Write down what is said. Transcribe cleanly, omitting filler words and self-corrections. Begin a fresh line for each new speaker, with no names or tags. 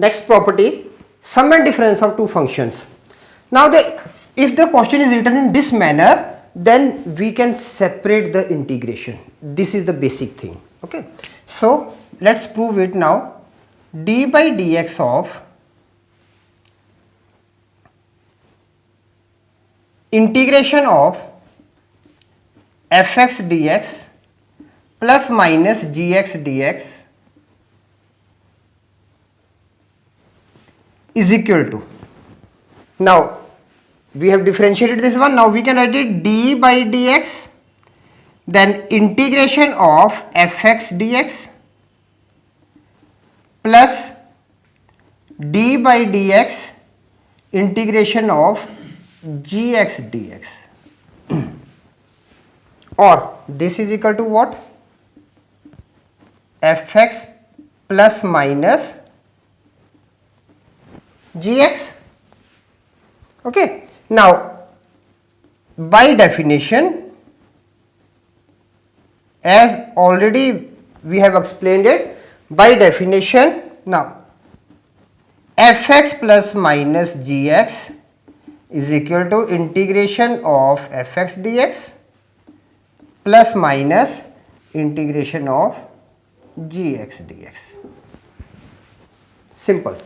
Next property, sum and difference of two functions. Now if the question is written in this manner, then we can separate the integration. This is the basic thing. Okay. So let's prove it now. D by dx of integration of fx dx plus minus gx dx is equal to, now we have differentiated this one, now we can write it d by dx, then integration of fx dx plus d by dx integration of gx dx, or this is equal to what? Fx plus minus gx. Okay. Now by definition, as already we have explained it, by definition, now fx plus minus gx is equal to integration of fx dx plus minus integration of gx dx. Simple.